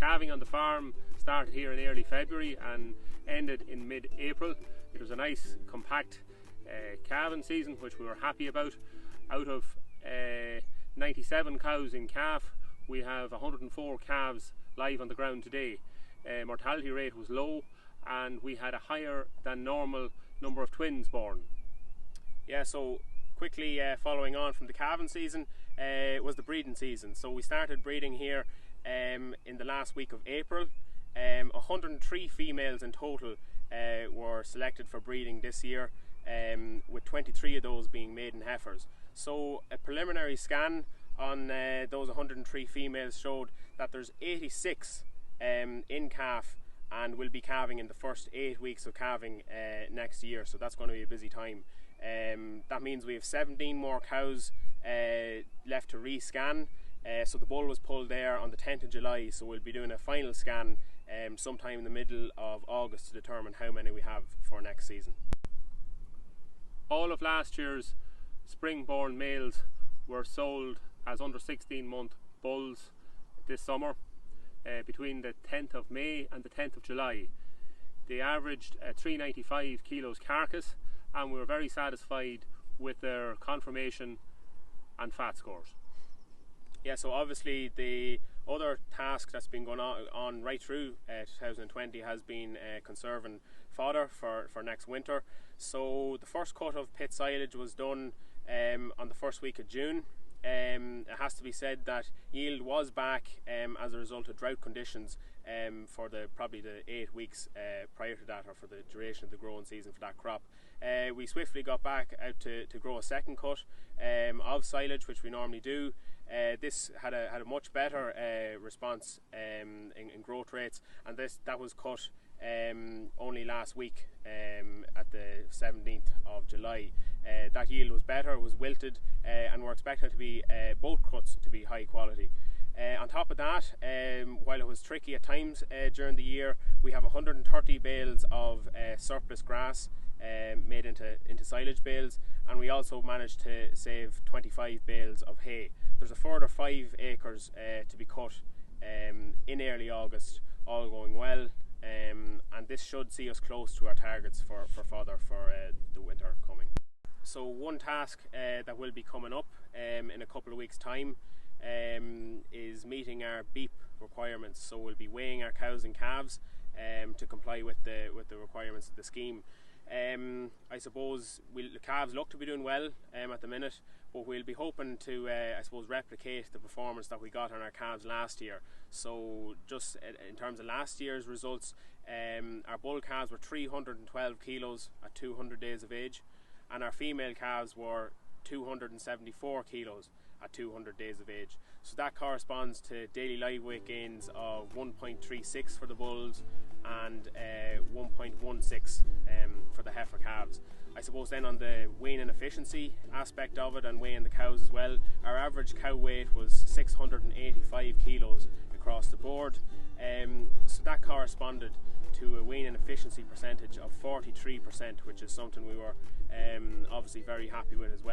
calving on the farm started here in early February and ended in mid-April. It was a nice compact calving season, which we were happy about. Out of 97 cows in calf, we have 104 calves live on the ground today. Mortality rate was low and we had a higher than normal number of twins born. Yeah, so quickly following on from the calving season was the breeding season. So we started breeding here in the last week of April. 103 females in total were selected for breeding this year, with 23 of those being maiden heifers. So a preliminary scan on those 103 females showed that there's 86 in calf and will be calving in the first 8 weeks of calving next year, so that's going to be a busy time. That means we have 17 more cows left to re-scan. So the bull was pulled there on the 10th of July, so we'll be doing a final scan sometime in the middle of August to determine how many we have for next season. All of last year's spring-born males were sold as under 16-month bulls this summer, between the 10th of May and the 10th of July. They averaged 395 kilos carcass, and we were very satisfied with their conformation and fat scores. Yeah, so obviously the other task that's been going on right through 2020 has been conserving fodder for next winter. So the first cut of pit silage was done on the first week of June. It has to be said that yield was back as a result of drought conditions for probably the 8 weeks prior to that, or for the duration of the growing season for that crop. We swiftly got back out to grow a second cut of silage, which we normally do. This had a much better response in growth rates, and that was cut only last week at the 17th of July. That yield was better, it was wilted, and we're expecting to be both cuts to be high quality. On top of that, while it was tricky at times during the year, we have 130 bales of surplus grass made into silage bales, and we also managed to save 25 bales of hay. There's a further 5 acres to be cut in early August, all going well, and this should see us close to our targets for fodder for the winter coming. So one task that will be coming up in a couple of weeks' time is meeting our beef requirements. So we'll be weighing our cows and calves to comply with the requirements of the scheme. I suppose the calves look to be doing well at the minute, but we'll be hoping to replicate the performance that we got on our calves last year. So just in terms of last year's results, our bull calves were 312 kilos at 200 days of age, and our female calves were 274 kilos at 200 days of age. So that corresponds to daily live weight gains of 1.36 for the bulls and 1.16 for the heifer calves. I suppose then on the weighing and efficiency aspect of it, and weighing the cows as well, our average cow weight was 685 kilos across the board. So that corresponded to a weighing and efficiency percentage of 43%, which is something we were obviously very happy with as well.